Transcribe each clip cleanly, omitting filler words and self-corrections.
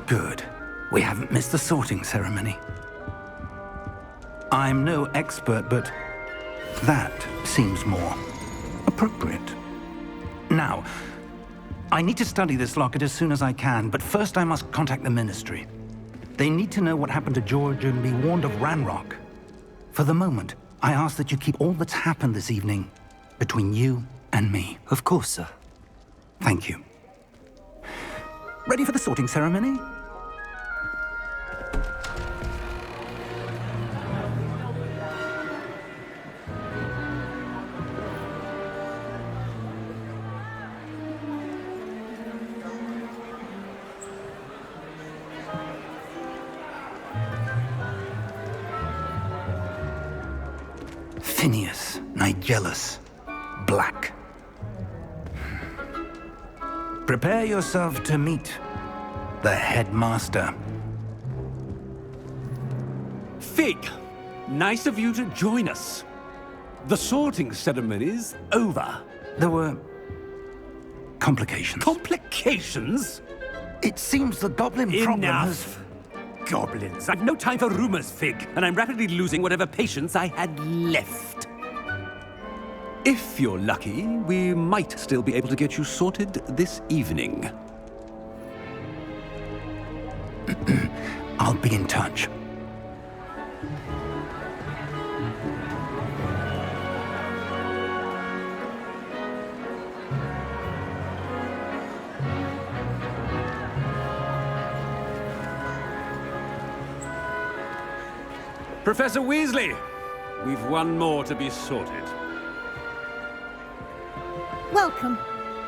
Good. We haven't missed the sorting ceremony. I'm no expert, but that seems more appropriate. Now, I need to study this locket as soon as I can, but first I must contact the Ministry. They need to know what happened to George and be warned of Ranrock. For the moment, I ask that you keep all that's happened this evening between you and me. Of course, sir. Thank you. Ready for the sorting ceremony? Phineas, Nigellus, Black. Prepare yourself to meet the headmaster. Fig, nice of you to join us. The sorting ceremony's over. There were complications. Complications? It seems the goblin problem has... Enough! Goblins. I've no time for rumors, Fig, and I'm rapidly losing whatever patience I had left. If you're lucky, we might still be able to get you sorted this evening. I'll be in touch. Professor Weasley, we've one more to be sorted. Welcome.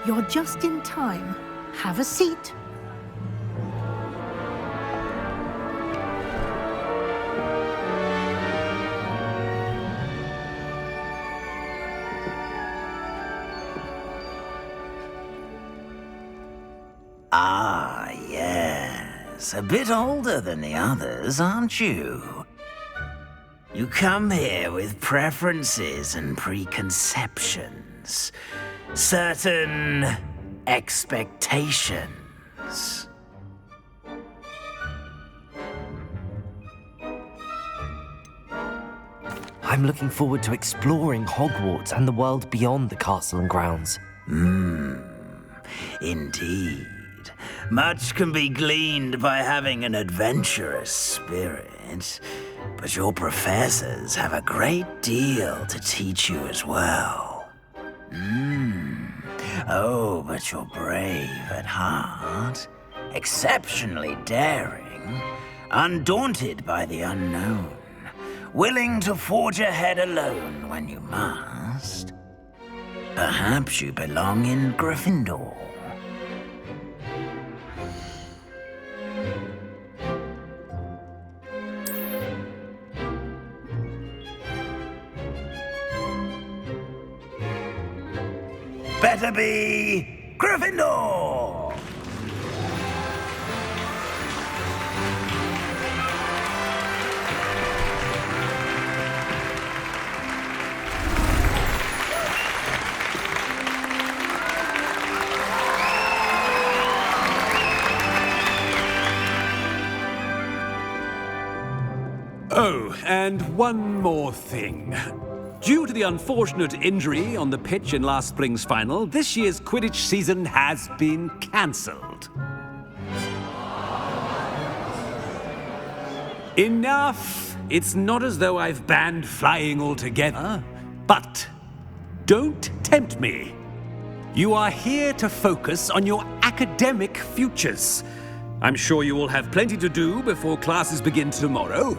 You're just in time. Have a seat. Ah, yes. A bit older than the others, aren't you? You come here with preferences and preconceptions. Certain expectations. I'm looking forward to exploring Hogwarts and the world beyond the castle and grounds. Indeed. Much can be gleaned by having an adventurous spirit, but your professors have a great deal to teach you as well. Oh, but you're brave at heart, exceptionally daring, undaunted by the unknown, willing to forge ahead alone when you must. Perhaps you belong in Gryffindor. Better be Gryffindor! Oh, and one more thing. Due to the unfortunate injury on the pitch in last spring's final, this year's Quidditch season has been cancelled. Enough! It's not as though I've banned flying altogether, but don't tempt me. You are here to focus on your academic futures. I'm sure you will have plenty to do before classes begin tomorrow.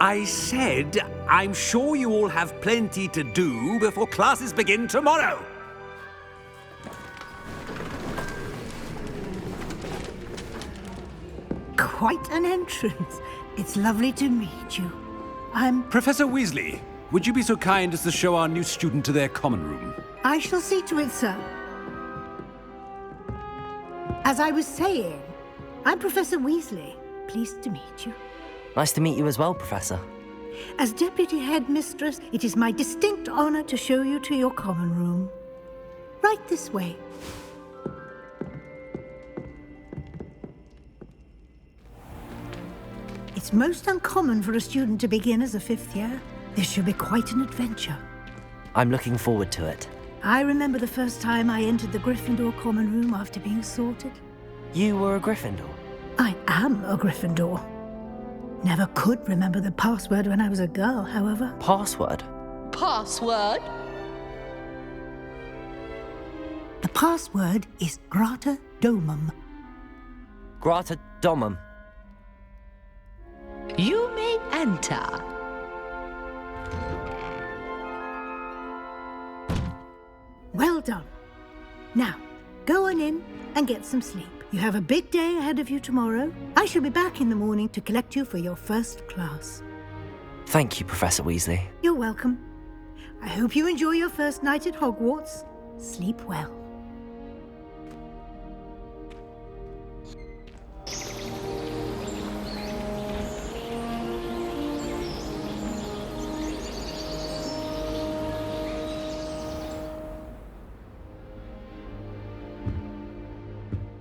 I said, I'm sure you all have plenty to do before classes begin tomorrow. Quite an entrance. It's lovely to meet you. Professor Weasley, would you be so kind as to show our new student to their common room? I shall see to it, sir. As I was saying, I'm Professor Weasley. Pleased to meet you. Nice to meet you as well, Professor. As Deputy Headmistress, it is my distinct honor to show you to your common room. Right this way. It's most uncommon for a student to begin as a 5th year. This should be quite an adventure. I'm looking forward to it. I remember the first time I entered the Gryffindor common room after being sorted. You were a Gryffindor? I am a Gryffindor. Never could remember the password when I was a girl, however. Password? Password? The password is Grata Domum. Grata Domum. You may enter. Well done. Now, go on in and get some sleep. You have a big day ahead of you tomorrow. I shall be back in the morning to collect you for your first class. Thank you, Professor Weasley. You're welcome. I hope you enjoy your first night at Hogwarts. Sleep well.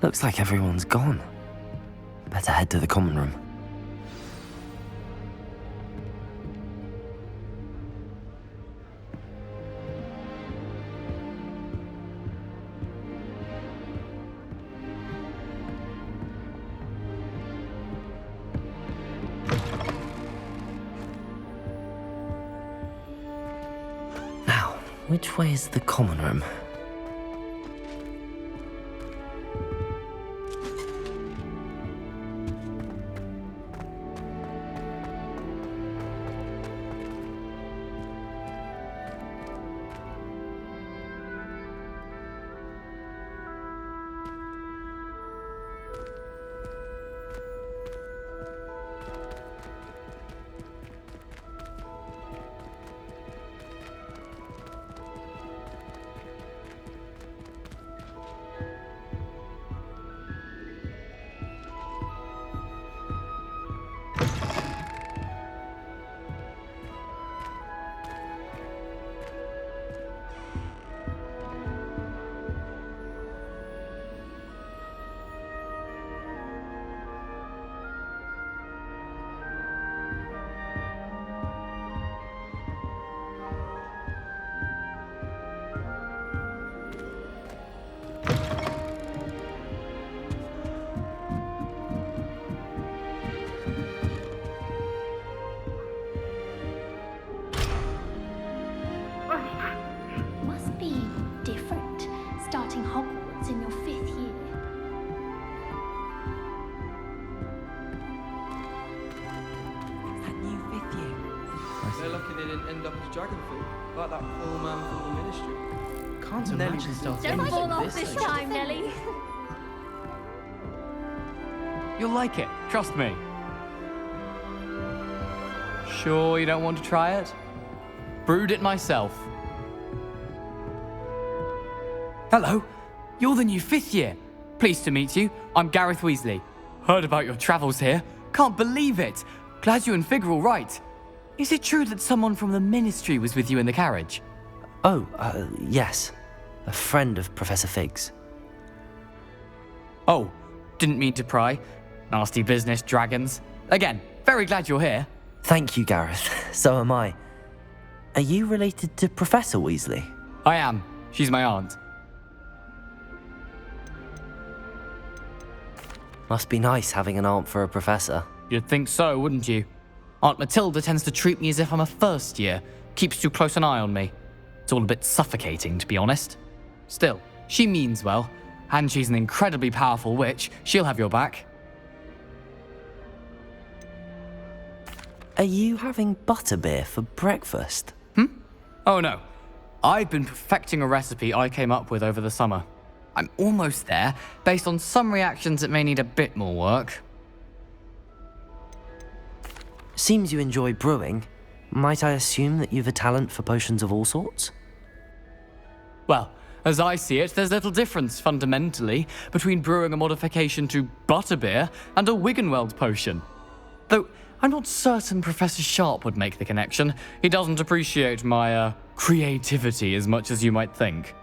Looks like everyone's gone. Better head to the common room. Now, which way is the common room? Must be different, starting Hogwarts in your 5th year. That new 5th year. They're lucky they didn't end up as Dragonfleet, like that poor man from the Ministry. Can't imagine starting Don't anything fall off this this age. time, Nelly. You'll like it, trust me. Sure you don't want to try it? Brewed it myself. Hello, you're the new 5th year. Pleased to meet you. I'm Gareth Weasley. Heard about your travels here. Can't believe it. Glad you and Fig are all right. Is it true that someone from the Ministry was with you in the carriage? Oh, yes. A friend of Professor Fig's. Oh, didn't mean to pry. Nasty business, dragons. Again, very glad you're here. Thank you, Gareth. So am I. Are you related to Professor Weasley? I am. She's my aunt. Must be nice having an aunt for a professor. You'd think so, wouldn't you? Aunt Matilda tends to treat me as if I'm a first year. Keeps too close an eye on me. It's all a bit suffocating, to be honest. Still, she means well. And she's an incredibly powerful witch. She'll have your back. Are you having butterbeer for breakfast? Oh no. I've been perfecting a recipe I came up with over the summer. I'm almost there, based on some reactions that may need a bit more work. Seems you enjoy brewing. Might I assume that you've a talent for potions of all sorts? Well, as I see it, there's little difference, fundamentally, between brewing a modification to butterbeer and a Wiggenweld potion. Though, I'm not certain Professor Sharp would make the connection. He doesn't appreciate my, creativity as much as you might think.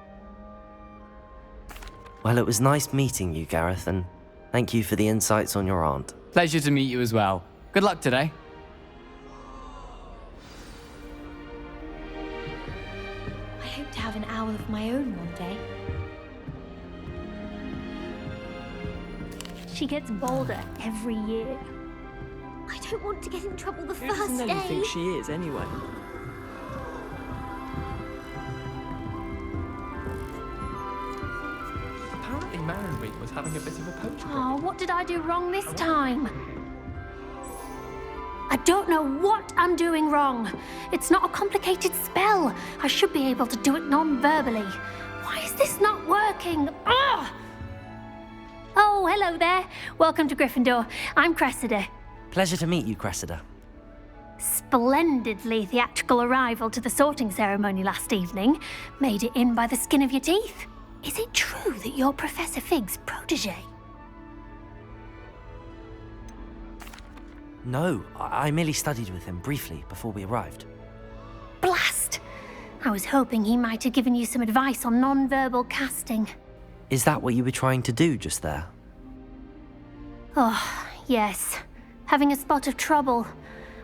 Well, it was nice meeting you, Gareth, and thank you for the insights on your aunt. Pleasure to meet you as well. Good luck today. I hope to have an owl of my own one day. She gets bolder every year. I don't want to get in trouble the Who first does Nelly day. think she is, anyway? Apparently Marin was having a bit of a poacher Oh, what did I do wrong this time? I don't know what I'm doing wrong. It's not a complicated spell. I should be able to do it non-verbally. Why is this not working? Ugh! Oh, hello there. Welcome to Gryffindor. I'm Cressida. Pleasure to meet you, Cressida. Splendidly theatrical arrival to the sorting ceremony last evening. Made it in by the skin of your teeth. Is it true that you're Professor Fig's protege? No, I merely studied with him briefly before we arrived. Blast! I was hoping he might have given you some advice on non-verbal casting. Is that what you were trying to do just there? Oh, yes. Having a spot of trouble.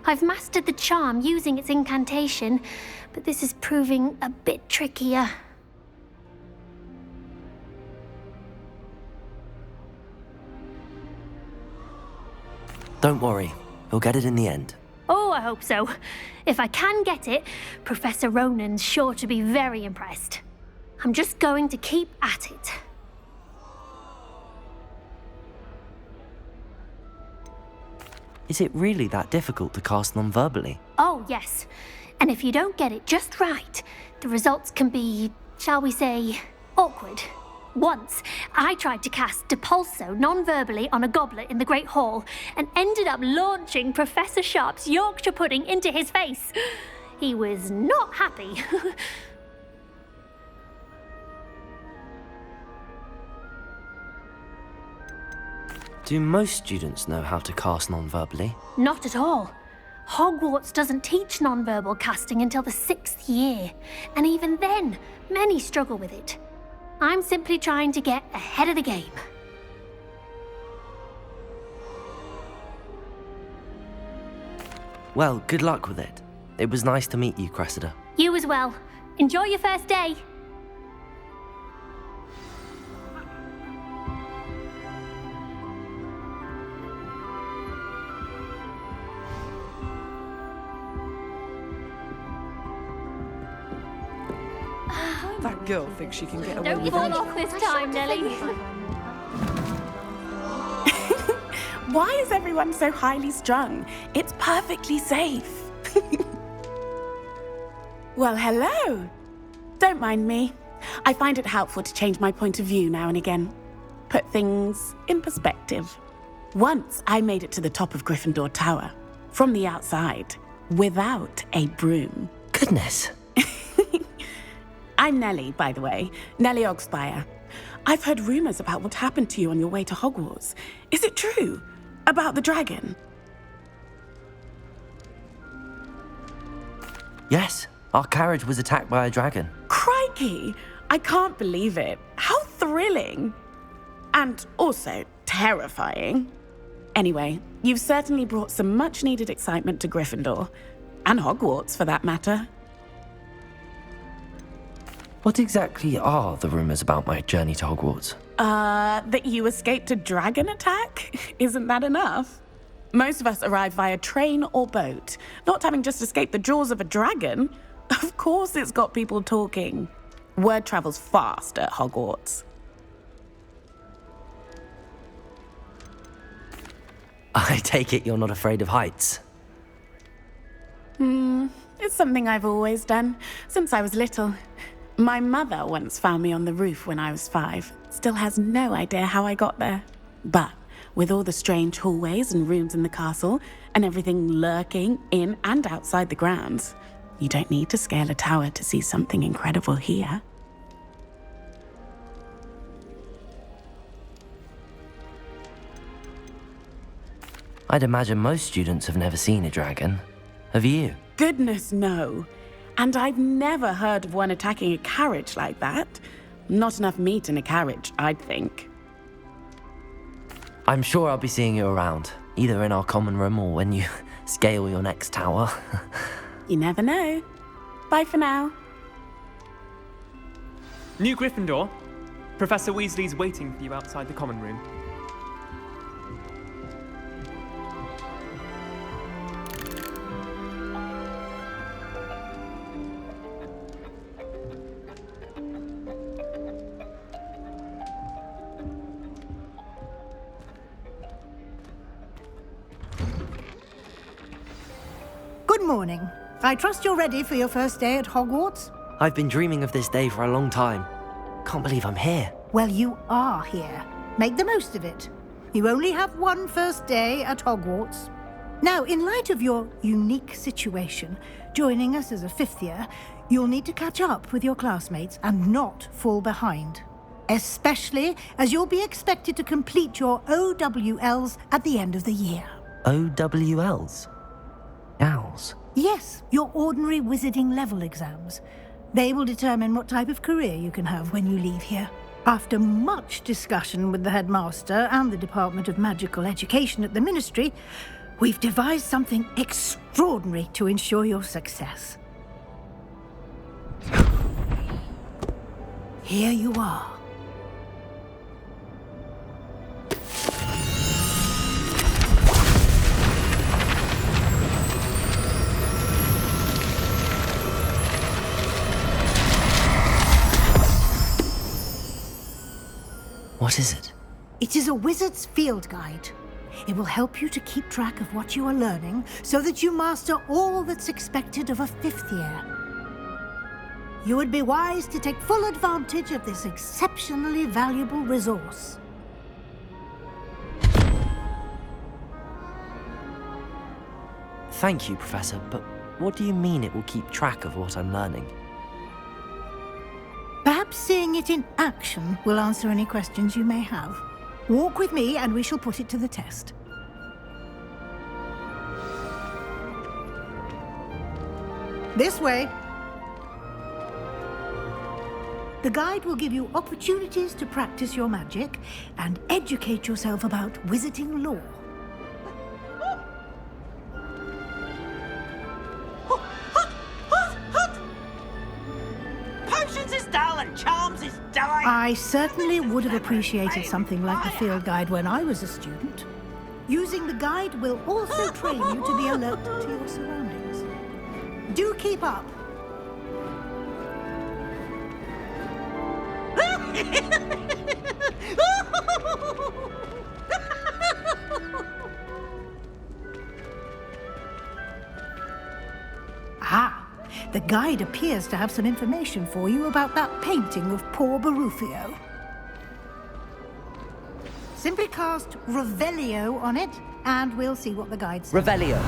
I've mastered the charm using its incantation, but this is proving a bit trickier. Don't worry, we'll get it in the end. Oh, I hope so. If I can get it, Professor Ronan's sure to be very impressed. I'm just going to keep at it. Is it really that difficult to cast non-verbally? Oh, yes. And if you don't get it just right, the results can be, shall we say, awkward. Once, I tried to cast Depulso non-verbally on a goblet in the Great Hall and ended up launching Professor Sharp's Yorkshire pudding into his face. He was not happy. Do most students know how to cast non-verbally? Not at all. Hogwarts doesn't teach non-verbal casting until the 6th year, and even then, many struggle with it. I'm simply trying to get ahead of the game. Well, good luck with it. It was nice to meet you, Cressida. You as well. Enjoy your first day. That girl thinks she can get away Don't with fall it. off this time, Nelly. Why is everyone so highly strung? It's perfectly safe. Well, hello. Don't mind me. I find it helpful to change my point of view now and again. Put things in perspective. Once I made it to the top of Gryffindor Tower, from the outside, without a broom. Goodness. I'm Nellie, by the way. Nellie Ogspire. I've heard rumors about what happened to you on your way to Hogwarts. Is it true? About the dragon? Yes, our carriage was attacked by a dragon. Crikey! I can't believe it. How thrilling! And also terrifying. Anyway, you've certainly brought some much-needed excitement to Gryffindor. And Hogwarts, for that matter. What exactly are the rumors about my journey to Hogwarts? That you escaped a dragon attack? Isn't that enough? Most of us arrive via train or boat, not having just escaped the jaws of a dragon. Of course it's got people talking. Word travels fast at Hogwarts. I take it you're not afraid of heights. It's something I've always done, since I was little. My mother once found me on the roof when I was 5. Still has no idea how I got there. But with all the strange hallways and rooms in the castle, and everything lurking in and outside the grounds, you don't need to scale a tower to see something incredible here. I'd imagine most students have never seen a dragon. Have you? Goodness, no. And I've never heard of one attacking a carriage like that. Not enough meat in a carriage, I'd think. I'm sure I'll be seeing you around. Either in our common room or when you scale your next tower. You never know. Bye for now. New Gryffindor. Professor Weasley's waiting for you outside the common room. Good morning. I trust you're ready for your first day at Hogwarts? I've been dreaming of this day for a long time. Can't believe I'm here. Well, you are here. Make the most of it. You only have one first day at Hogwarts. Now, in light of your unique situation, joining us as a fifth year, you'll need to catch up with your classmates and not fall behind. Especially as you'll be expected to complete your OWLs at the end of the year. OWLs? Owls? Yes, your ordinary wizarding level exams. They will determine what type of career you can have when you leave here. After much discussion with the headmaster and the Department of Magical Education at the Ministry, we've devised something extraordinary to ensure your success. Here you are. What is it? It is a wizard's field guide. It will help you to keep track of what you are learning so that you master all that's expected of a fifth year. You would be wise to take full advantage of this exceptionally valuable resource. Thank you, Professor, but what do you mean it will keep track of what I'm learning? Perhaps seeing it in action will answer any questions you may have. Walk with me and we shall put it to the test. This way. The guide will give you opportunities to practice your magic and educate yourself about wizarding lore. Potions is dull and charms is dull. I certainly would have appreciated something like the field guide when I was a student. Using the guide will also train you to be alert to your surroundings. Do keep up. Ah, the guide appears to have some information for you about that painting of poor Barufio. Simply cast Revelio on it, and we'll see what the guide says. Revelio.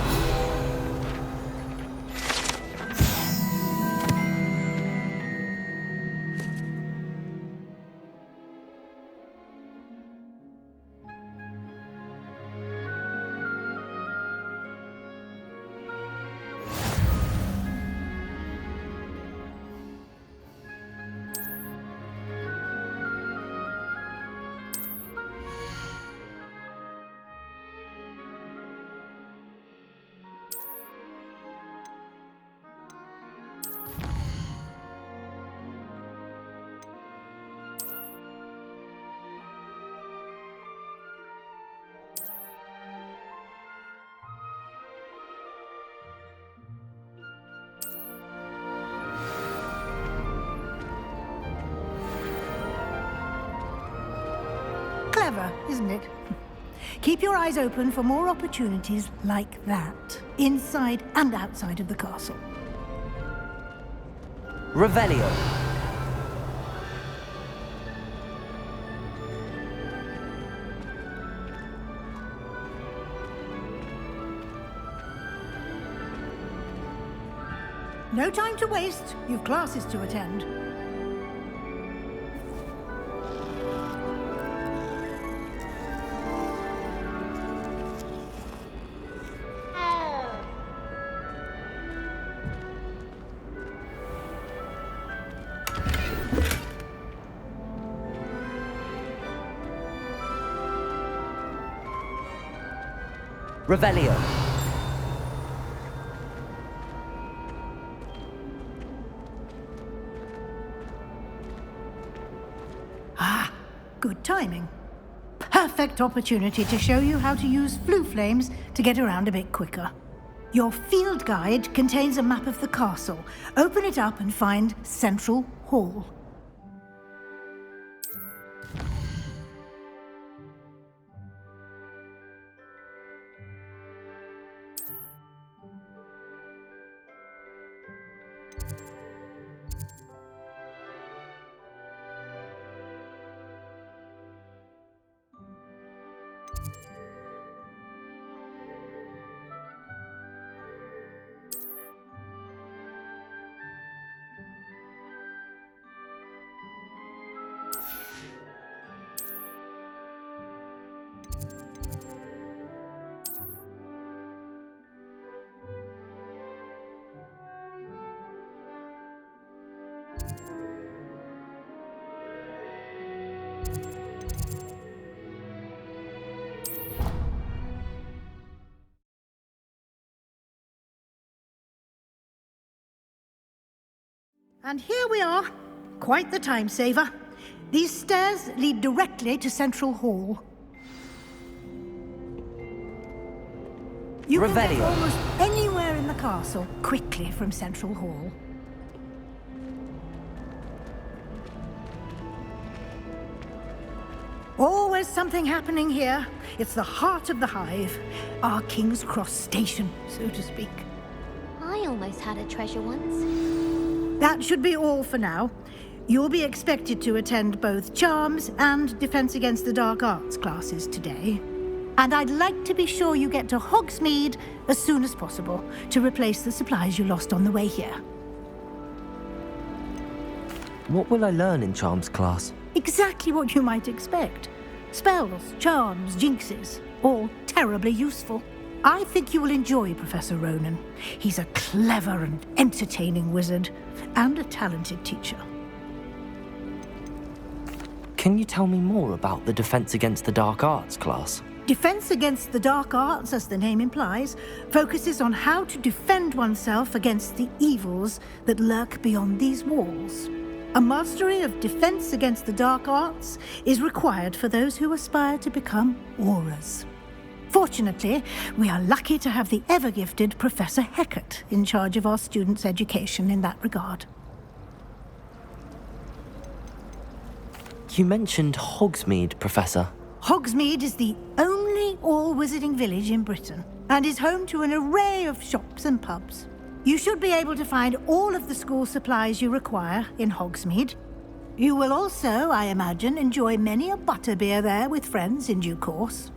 Clever, isn't it? Keep your eyes open for more opportunities like that, inside and outside of the castle. Revelio. No time to waste. You've classes to attend. Revelio. Ah, good timing. Perfect opportunity to show you how to use flue flames to get around a bit quicker. Your field guide contains a map of the castle. Open it up and find Central Hall. And here we are. Quite the time saver. These stairs lead directly to Central Hall. You can get almost anywhere in the castle quickly from Central Hall. Always something happening here. It's the heart of the hive. Our King's Cross station, so to speak. I almost had a treasure once. That should be all for now. You'll be expected to attend both Charms and Defense Against the Dark Arts classes today. And I'd like to be sure you get to Hogsmeade as soon as possible to replace the supplies you lost on the way here. What will I learn in Charms class? Exactly what you might expect. Spells, charms, jinxes, all terribly useful. I think you will enjoy Professor Ronan. He's a clever and entertaining wizard, and a talented teacher. Can you tell me more about the Defense Against the Dark Arts class? Defense Against the Dark Arts, as the name implies, focuses on how to defend oneself against the evils that lurk beyond these walls. A mastery of Defense Against the Dark Arts is required for those who aspire to become Auras. Fortunately, we are lucky to have the ever-gifted Professor Hecat in charge of our students' education in that regard. You mentioned Hogsmeade, Professor. Hogsmeade is the only all-wizarding village in Britain and is home to an array of shops and pubs. You should be able to find all of the school supplies you require in Hogsmeade. You will also, I imagine, enjoy many a butterbeer there with friends in due course.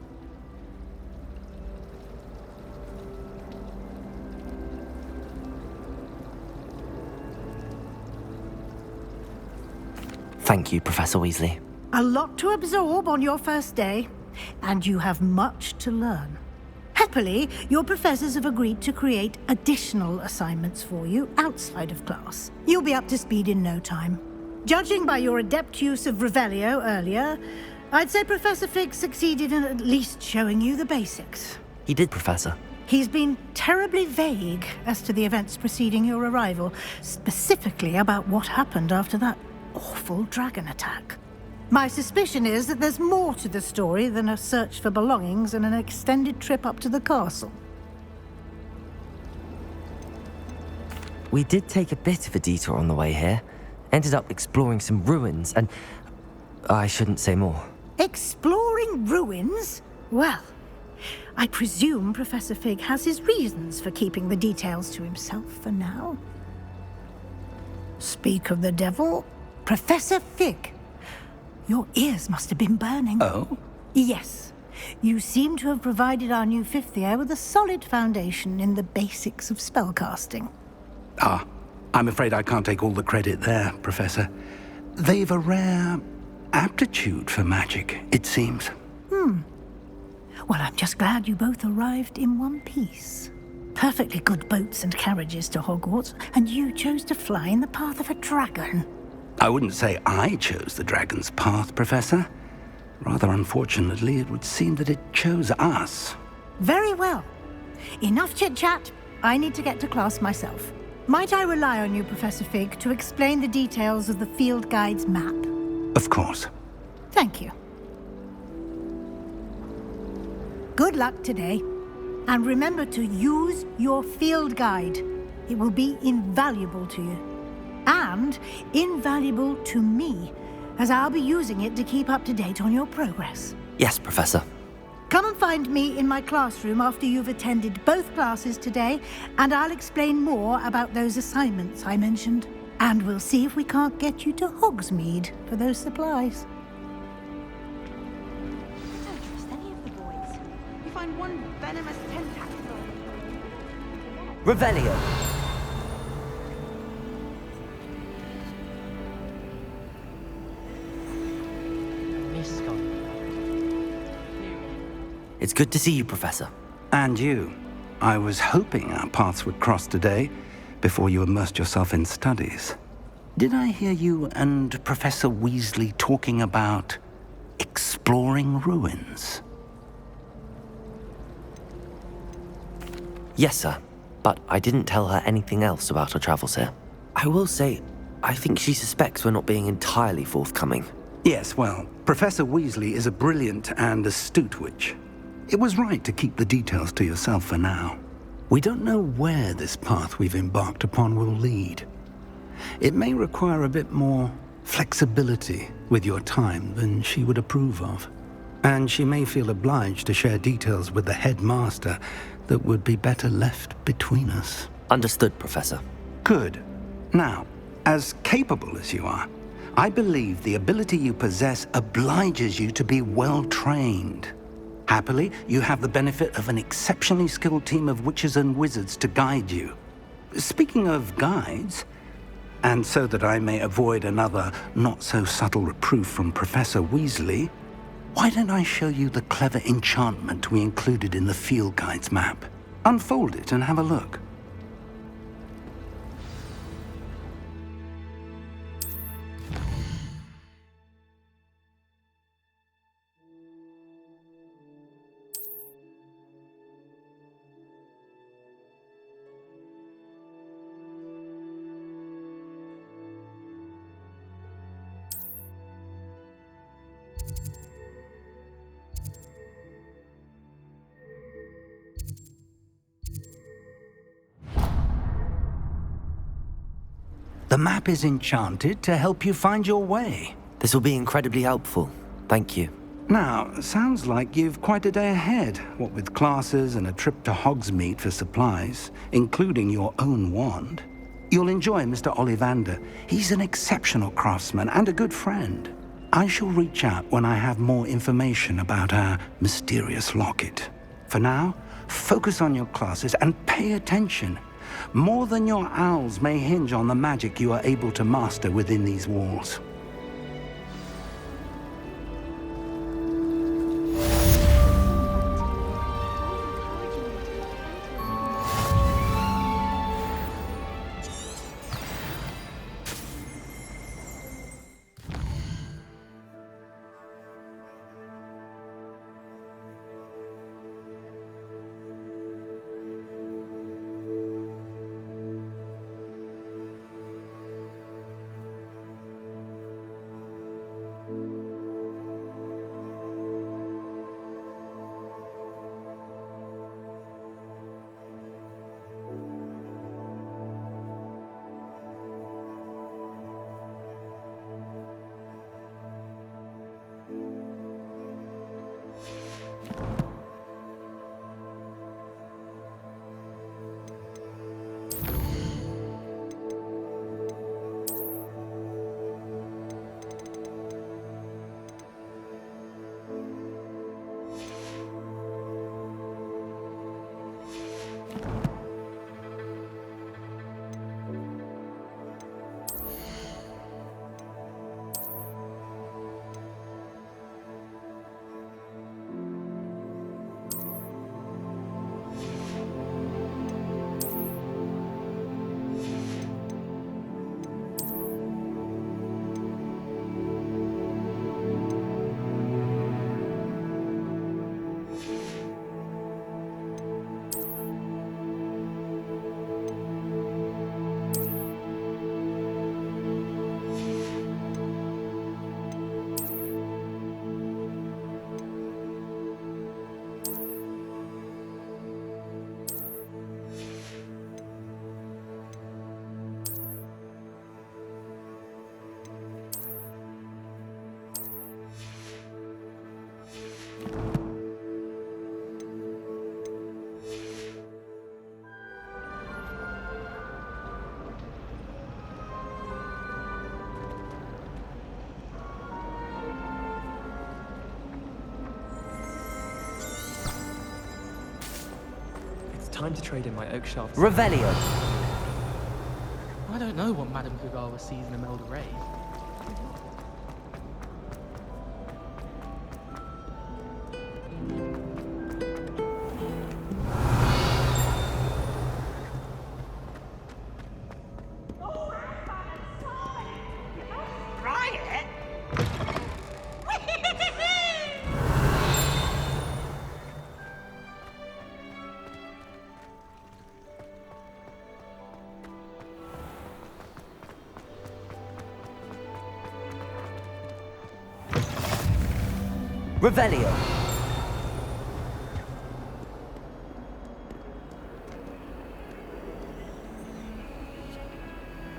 Thank you, Professor Weasley. A lot to absorb on your first day, and you have much to learn. Happily, your professors have agreed to create additional assignments for you outside of class. You'll be up to speed in no time. Judging by your adept use of Revelio earlier, I'd say Professor Fig succeeded in at least showing you the basics. He did, Professor. He's been terribly vague as to the events preceding your arrival, specifically about what happened after that awful dragon attack. My suspicion is that there's more to the story than a search for belongings and an extended trip up to the castle. We did take a bit of a detour on the way here. Ended up exploring some ruins and... I shouldn't say more. Exploring ruins? Well, I presume Professor Fig has his reasons for keeping the details to himself for now. Speak of the devil, Professor Fig. Your ears must have been burning. Oh? Yes. You seem to have provided our new fifth year with a solid foundation in the basics of spellcasting. Ah, I'm afraid I can't take all the credit there, Professor. They've a rare aptitude for magic, it seems. Well, I'm just glad you both arrived in one piece. Perfectly good boats and carriages to Hogwarts, and you chose to fly in the path of a dragon. I wouldn't say I chose the dragon's path, Professor. Rather unfortunately, it would seem that it chose us. Very well. Enough chit-chat. I need to get to class myself. Might I rely on you, Professor Fig, to explain the details of the field guide's map? Of course. Thank you. Good luck today. And remember to use your field guide. It will be invaluable to you. And invaluable to me, as I'll be using it to keep up to date on your progress. Yes, Professor. Come and find me in my classroom after you've attended both classes today, and I'll explain more about those assignments I mentioned. And we'll see if we can't get you to Hogsmeade for those supplies. Don't trust any of the boys. You find one venomous tentacle. Revelio. It's good to see you, Professor. And you. I was hoping our paths would cross today, before you immersed yourself in studies. Did I hear you and Professor Weasley talking about exploring ruins? Yes, sir. But I didn't tell her anything else about our travels here. I will say, I think she suspects we're not being entirely forthcoming. Yes, well, Professor Weasley is a brilliant and astute witch. It was right to keep the details to yourself for now. We don't know where this path we've embarked upon will lead. It may require a bit more flexibility with your time than she would approve of. And she may feel obliged to share details with the headmaster that would be better left between us. Understood, Professor. Good. Now, as capable as you are, I believe the ability you possess obliges you to be well trained. Happily, you have the benefit of an exceptionally skilled team of witches and wizards to guide you. Speaking of guides, and so that I may avoid another not-so-subtle reproof from Professor Weasley, why don't I show you the clever enchantment we included in the field guide's map? Unfold it and have a look. The map is enchanted to help you find your way. This will be incredibly helpful. Thank you. Now, sounds like you've quite a day ahead, what with classes and a trip to Hogsmeade for supplies, including your own wand. You'll enjoy Mr. Ollivander. He's an exceptional craftsman and a good friend. I shall reach out when I have more information about our mysterious locket. For now, focus on your classes and pay attention. More than your owls may hinge on the magic you are able to master within these walls. time to trade in my oak shelves. Revelio. I don't know what Madame Kugawa sees in Imelda Ray. Revelio.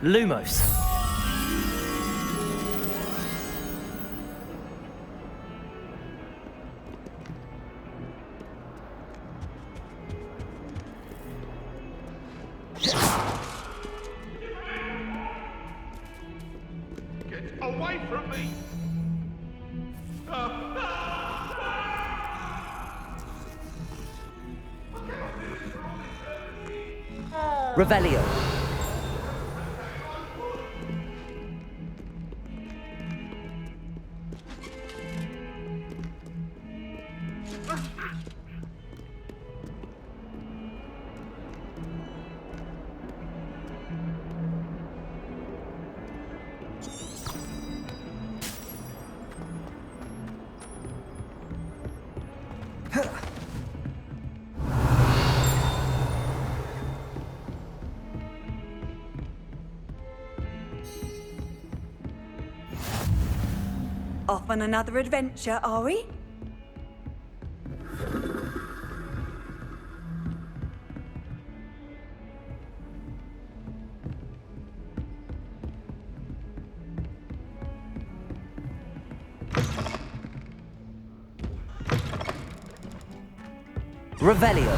Lumos. Get away from me! Revelio. Off on another adventure, are we? Revelio.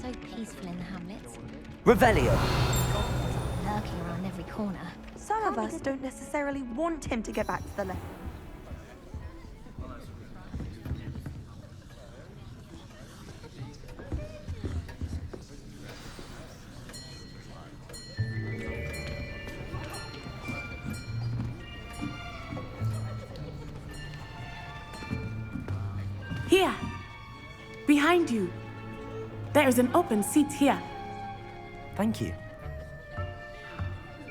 So peaceful in the hamlets. Revelio. Lurking around every corner. Some of us don't necessarily want him to get back to the left. Here. Behind you. There is an open seat here. Thank you.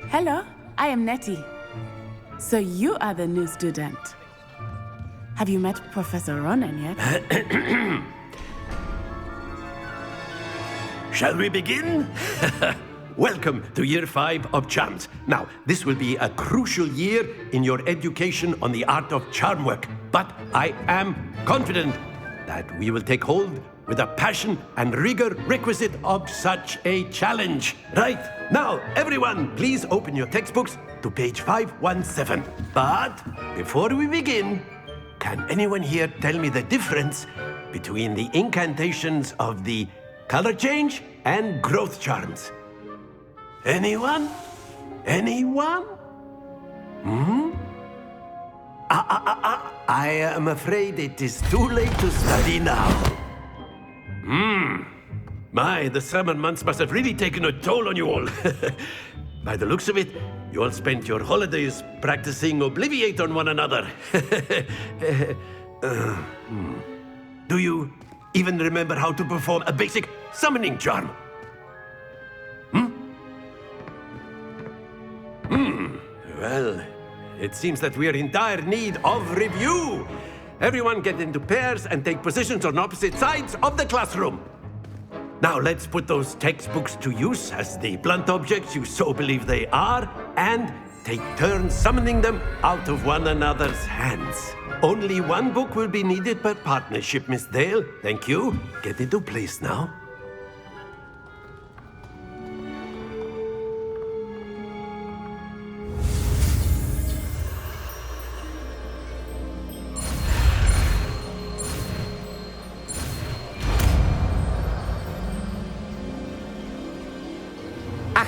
Hello, I am Nettie. So you are the new student. Have you met Professor Ronan yet? Shall we begin? Welcome to Year 5 of Charms. Now, this will be a crucial year in your education on the art of charm work. But I am confident that we will take hold with the passion and rigor requisite of such a challenge. Right, now, everyone, please open your textbooks to page 517. But before we begin, can anyone here tell me the difference between the incantations of the color change and growth charms? Anyone? Anyone? I am afraid it is too late to study now. My, the summer months must have really taken a toll on you all. By the looks of it, you all spent your holidays practicing Obliviate on one another. Do you even remember how to perform a basic summoning charm? Well, it seems that we are in dire need of review. Everyone get into pairs and take positions on opposite sides of the classroom. Now let's put those textbooks to use as the blunt objects you so believe they are, and take turns summoning them out of one another's hands. Only one book will be needed per partnership, Miss Dale. Thank you. Get into place now.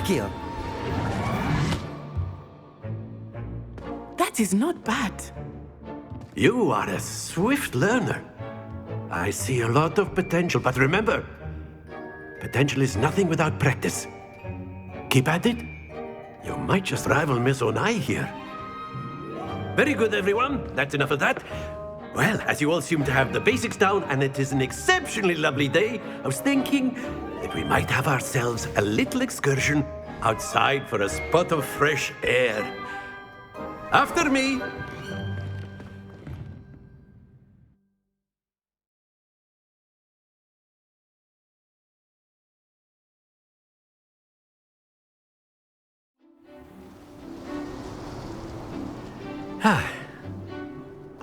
Akio! That is not bad. You are a swift learner. I see a lot of potential, but remember, potential is nothing without practice. Keep at it. You might just rival Miss Onai here. Very good, everyone. That's enough of that. Well, as you all seem to have the basics down, and it is an exceptionally lovely day, I was thinking that we might have ourselves a little excursion outside for a spot of fresh air. After me.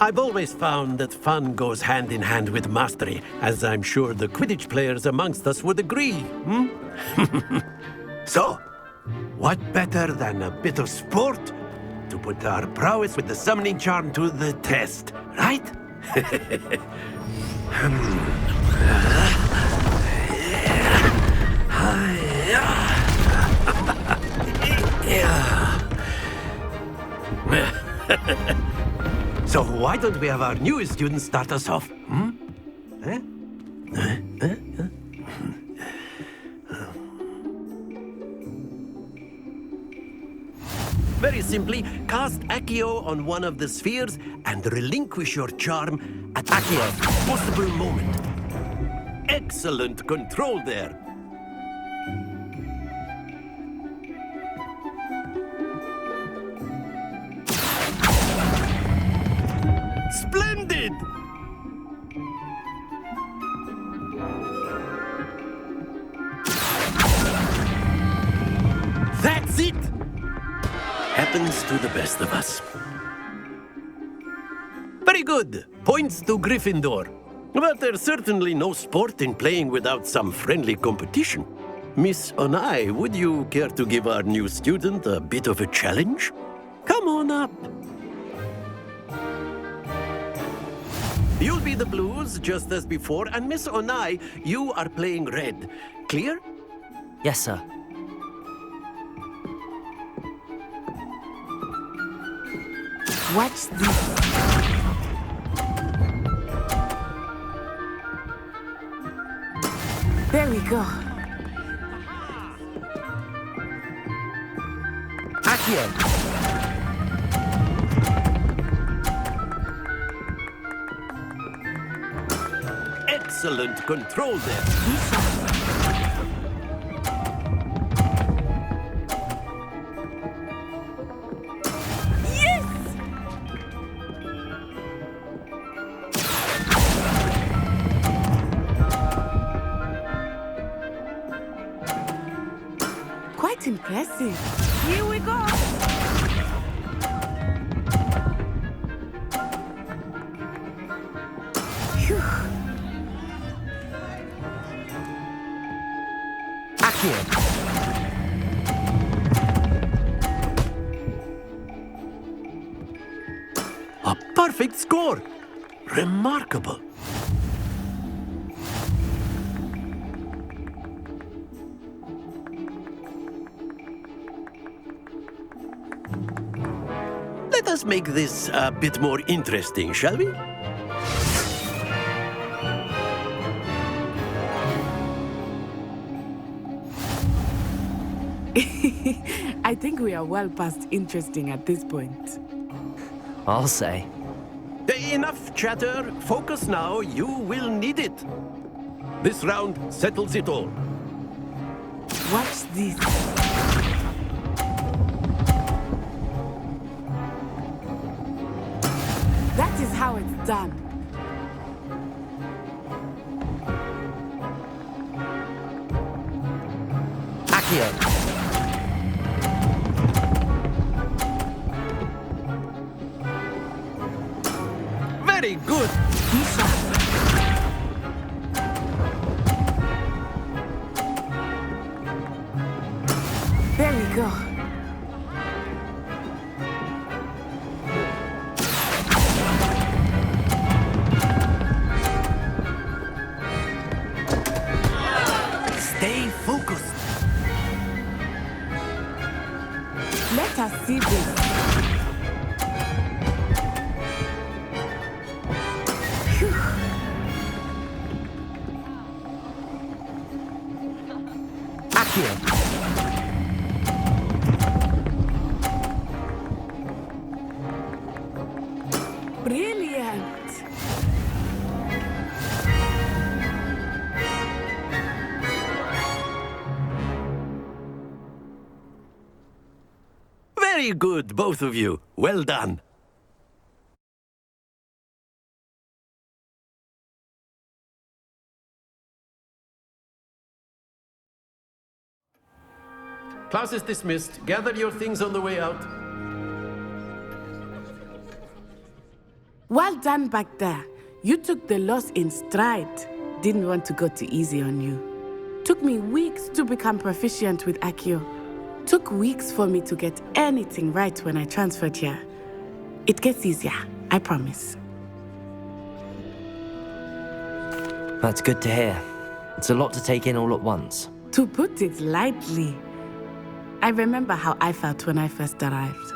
I've always found that fun goes hand in hand with mastery, as I'm sure the Quidditch players amongst us would agree. So, what better than a bit of sport to put our prowess with the summoning charm to the test, right? So why don't we have our newest student start us off? Very simply, cast Accio on one of the spheres and relinquish your charm at Accio's possible moment. Excellent control there. Splendid! That's it! Happens to the best of us. Very good. Points to Gryffindor. But there's certainly no sport in playing without some friendly competition. Miss Onai, would you care to give our new student a bit of a challenge? Come on up. You'll be the blues, just as before, and Miss Onai, you are playing red. Clear? Yes, sir. Watch this. There we go. Accio! Excellent control there. Yes! Quite impressive. Here we go. Phew. A perfect score! Remarkable! Let us make this a bit more interesting, shall we? I think we are well past interesting at this point. I'll say. Enough chatter. Focus now. You will need it. This round settles it all. Watch this. That is how it's done. Accio! Very good. There we go. Stay focused. Let us see this. Accio! Brilliant! Very good, both of you. Well done. Class is dismissed. Gather your things on the way out. Well done back there. You took the loss in stride. Didn't want to go too easy on you. Took me weeks to become proficient with Accio. Took weeks for me to get anything right when I transferred here. It gets easier, I promise. That's good to hear. It's a lot to take in all at once. To put it lightly, I remember how I felt when I first arrived.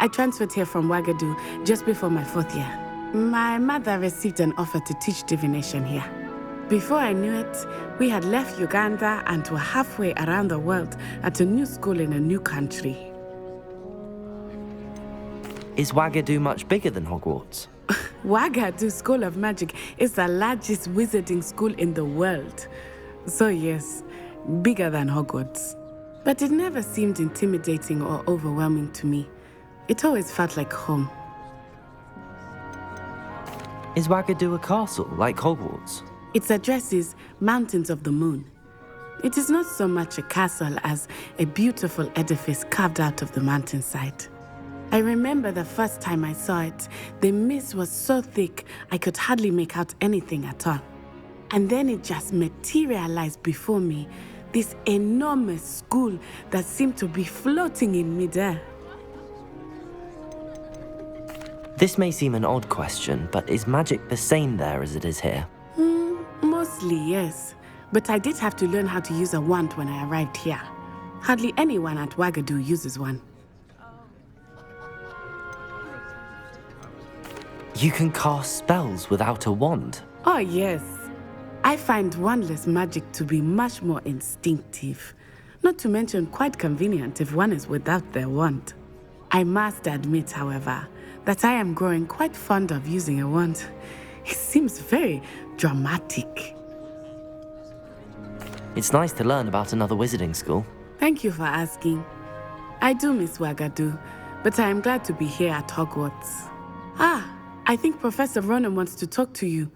I transferred here from Ouagadougou just before my 4th year. My mother received an offer to teach divination here. Before I knew it, we had left Uganda and were halfway around the world at a new school in a new country. Is Ouagadougou much bigger than Hogwarts? Ouagadougou School of Magic is the largest wizarding school in the world. So yes, bigger than Hogwarts. But it never seemed intimidating or overwhelming to me. It always felt like home. Is Ouagadougou a castle, like Hogwarts? Its address is Mountains of the Moon. It is not so much a castle as a beautiful edifice carved out of the mountainside. I remember the first time I saw it, the mist was so thick I could hardly make out anything at all. And then it just materialized before me, this enormous school that seemed to be floating in midair. This may seem an odd question, but is magic the same there as it is here? Mostly, yes. But I did have to learn how to use a wand when I arrived here. Hardly anyone at Ouagadougou uses one. You can cast spells without a wand? Oh, yes. I find wandless magic to be much more instinctive. Not to mention quite convenient if one is without their wand. I must admit, however, that I am growing quite fond of using a wand. It seems very dramatic. It's nice to learn about another wizarding school. Thank you for asking. I do miss Ouagadougou, but I am glad to be here at Hogwarts. I think Professor Ronan wants to talk to you.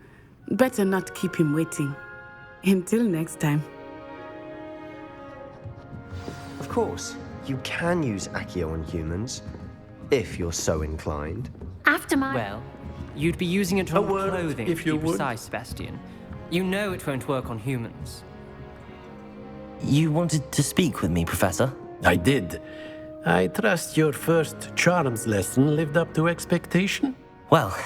Better not keep him waiting. Until next time. Of course, you can use Accio on humans, if you're so inclined. After my... Well, you'd be using it on clothing, if you to be would. precise, Sebastian. You know it won't work on humans. You wanted to speak with me, Professor? I did. I trust your first charms lesson lived up to expectation? Well,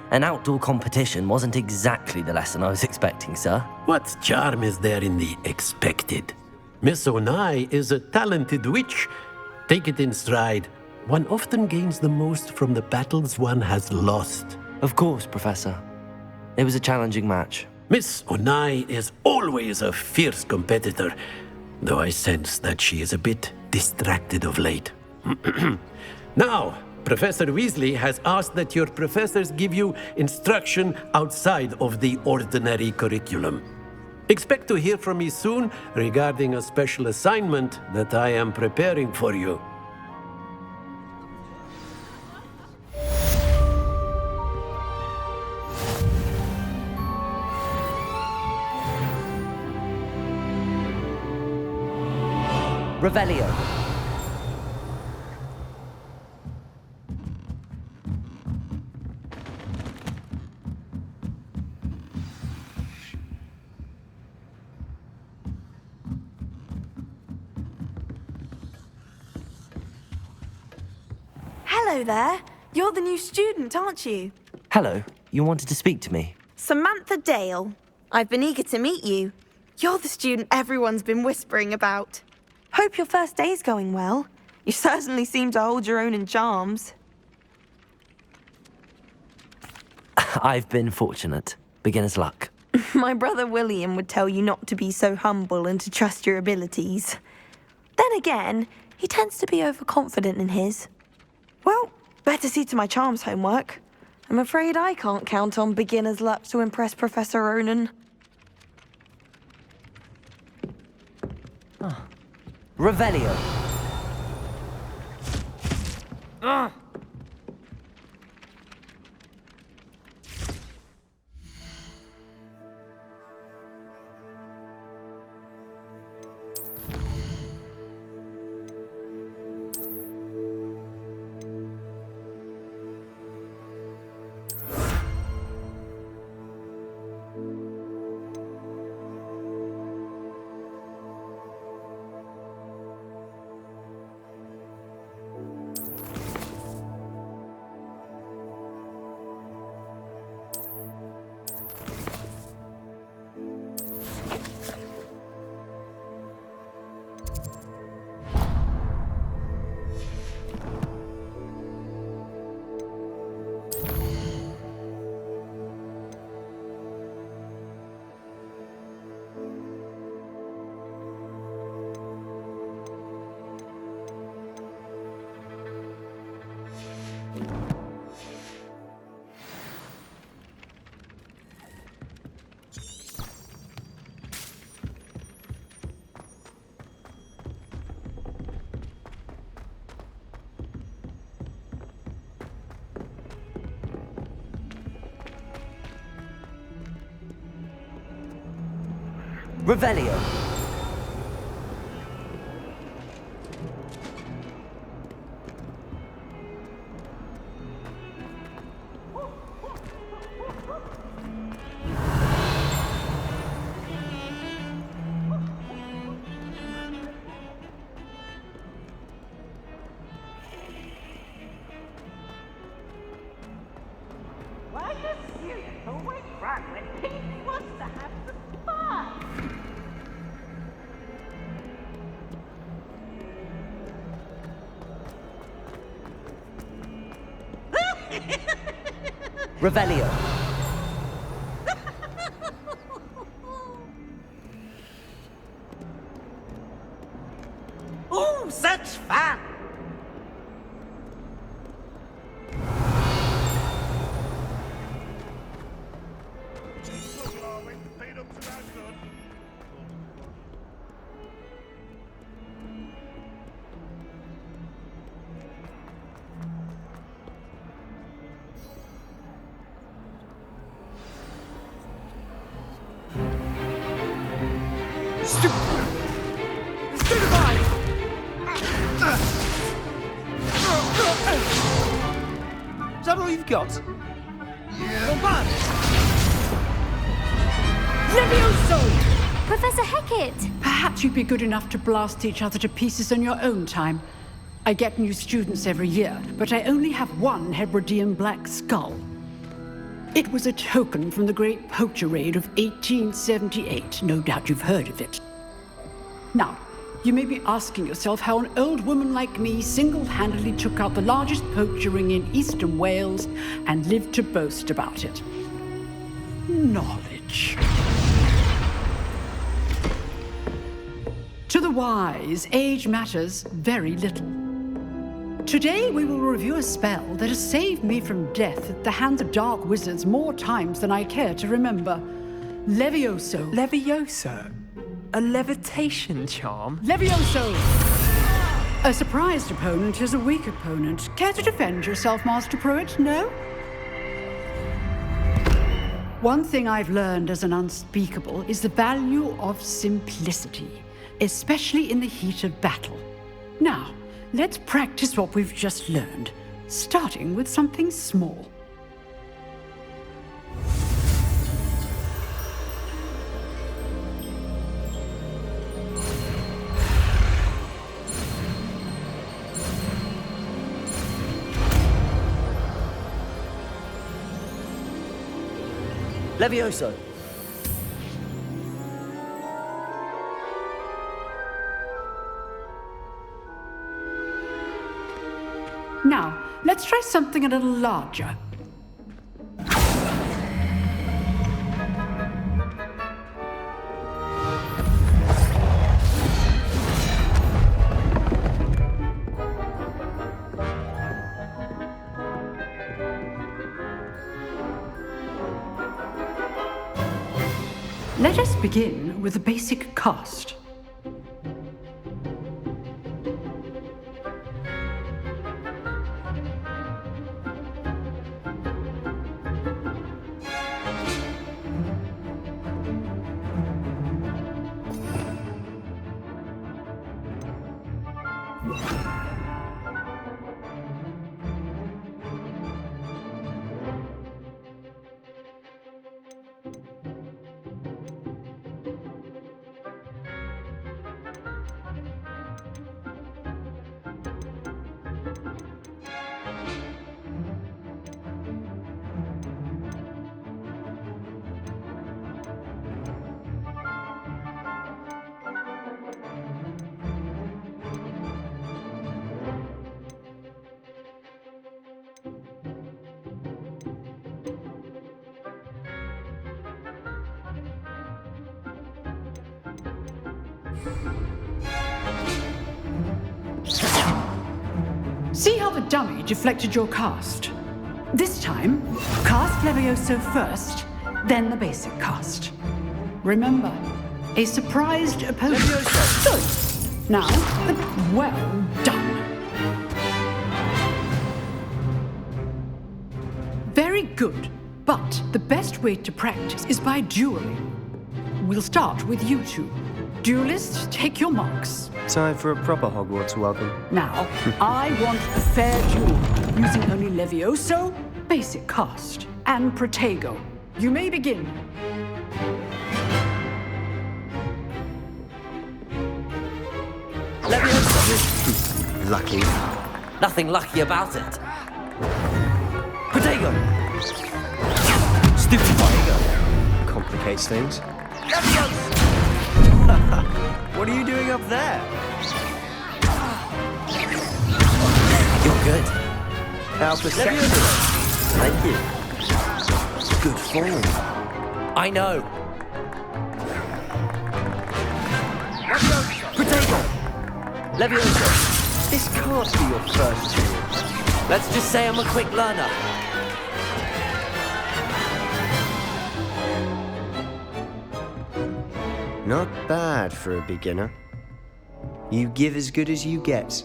an outdoor competition wasn't exactly the lesson I was expecting, sir. What charm is there in the expected? Miss Onai is a talented witch. Take it in stride. One often gains the most from the battles one has lost. Of course, Professor. It was a challenging match. Miss Onai is always a fierce competitor, though I sense that she is a bit distracted of late. Now, Professor Weasley has asked that your professors give you instruction outside of the ordinary curriculum. Expect to hear from me soon regarding a special assignment that I am preparing for you. Revelio. Hello there. You're the new student, aren't you? Hello, you wanted to speak to me? Samantha Dale. I've been eager to meet you. You're the student everyone's been whispering about. Hope your first day's going well. You certainly seem to hold your own in charms. I've been fortunate. Beginner's luck. My brother William would tell you not to be so humble and to trust your abilities. Then again, he tends to be overconfident in his. Well, better see to my charms homework. I'm afraid I can't count on beginner's luck to impress Professor Ronan. Revelio. Revelio. Why does Sirius always run when he wants to have some fun? Revelio. Oh, such fun! Is that all you've got? Bombard! Levioso! Professor Hecat! Perhaps you'd be good enough to blast each other to pieces on your own time. I get new students every year, but I only have one Hebridean black skull. It was a token from the Great Poacher Raid of 1878. No doubt you've heard of it. Now, you may be asking yourself how an old woman like me single-handedly took out the largest poacher ring in eastern Wales and lived to boast about it. Knowledge. To the wise, age matters very little. Today we will review a spell that has saved me from death at the hands of dark wizards more times than I care to remember. Levioso. Levioso? A levitation charm? Levioso! A surprised opponent is a weak opponent. Care to defend yourself, Master Pruitt? No? One thing I've learned as an unspeakable is the value of simplicity, especially in the heat of battle. Now, let's practice what we've just learned, starting with something small. Levioso. Now, let's try something a little larger. Let us begin with the basic cast. See how the dummy deflected your cast? This time, cast Levioso first, then the basic cast. Remember, a surprised opponent. Good. Now, well done. Very good, but the best way to practice is by dueling. We'll start with you two. Duelists, take your marks. Time for a proper Hogwarts welcome. Now, I want a fair duel, using only Levioso, basic cast, and Protego. You may begin. Levioso! Lucky. Nothing lucky about it. Protego! Stupid Protego! Complicates things. What are you doing up there? You're good. Our perception. Thank you. Good form. I know. Protego! Levioso! This can't be your first duel. Let's just say I'm a quick learner. Not bad for a beginner. You give as good as you get.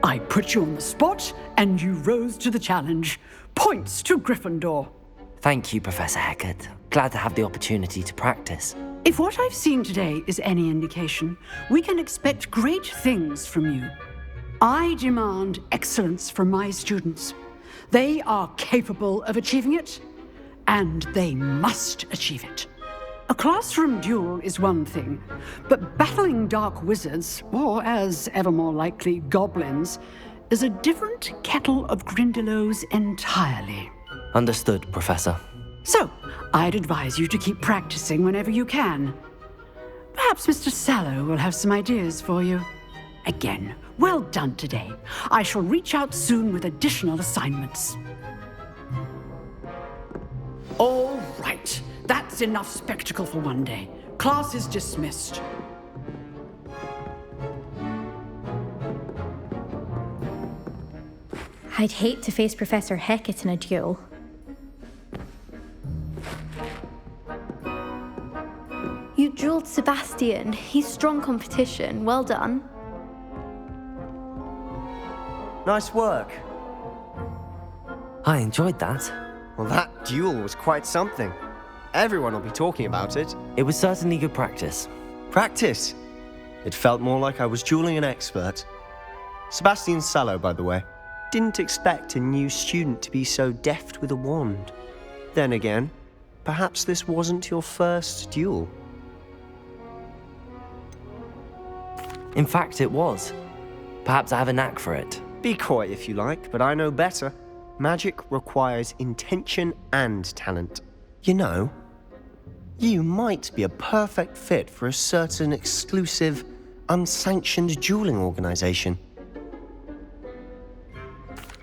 I put you on the spot, and you rose to the challenge. Points to Gryffindor. Thank you, Professor Hecat. Glad to have the opportunity to practice. If what I've seen today is any indication, we can expect great things from you. I demand excellence from my students. They are capable of achieving it, and they must achieve it. A classroom duel is one thing, but battling dark wizards, or as ever more likely, goblins, is a different kettle of Grindylows entirely. Understood, Professor. So, I'd advise you to keep practicing whenever you can. Perhaps Mr. Sallow will have some ideas for you. Again, well done today. I shall reach out soon with additional assignments. All right, that's enough spectacle for one day. Class is dismissed. I'd hate to face Professor Hecat in a duel. You dueled Sebastian. He's strong competition. Well done. Nice work. I enjoyed that. Well, that duel was quite something. Everyone will be talking about it. It was certainly good practice. Practice? It felt more like I was dueling an expert. Sebastian Sallow, by the way. Didn't expect a new student to be so deft with a wand. Then again, perhaps this wasn't your first duel. In fact, it was. Perhaps I have a knack for it. Be coy if you like, but I know better. Magic requires intention and talent. You know, You might be a perfect fit for a certain exclusive, unsanctioned dueling organization.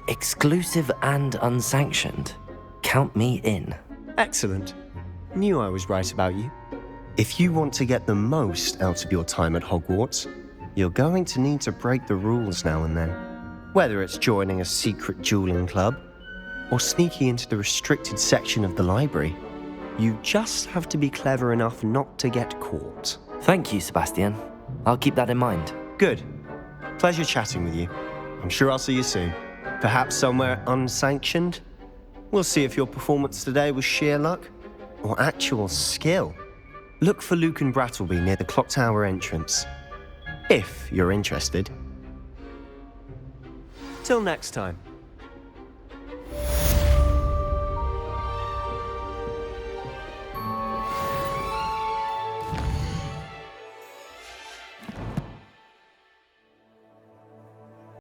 Exclusive and unsanctioned. Count me in. Excellent. Knew I was right about you. If you want to get the most out of your time at Hogwarts, you're going to need to break the rules now and then. Whether it's joining a secret dueling club, or sneaking into the restricted section of the library, you just have to be clever enough not to get caught. Thank you, Sebastian. I'll keep that in mind. Good. Pleasure chatting with you. I'm sure I'll see you soon. Perhaps somewhere unsanctioned? We'll see if your performance today was sheer luck or actual skill. Look for Luke and Brattleby near the clock tower entrance, if you're interested. Till next time.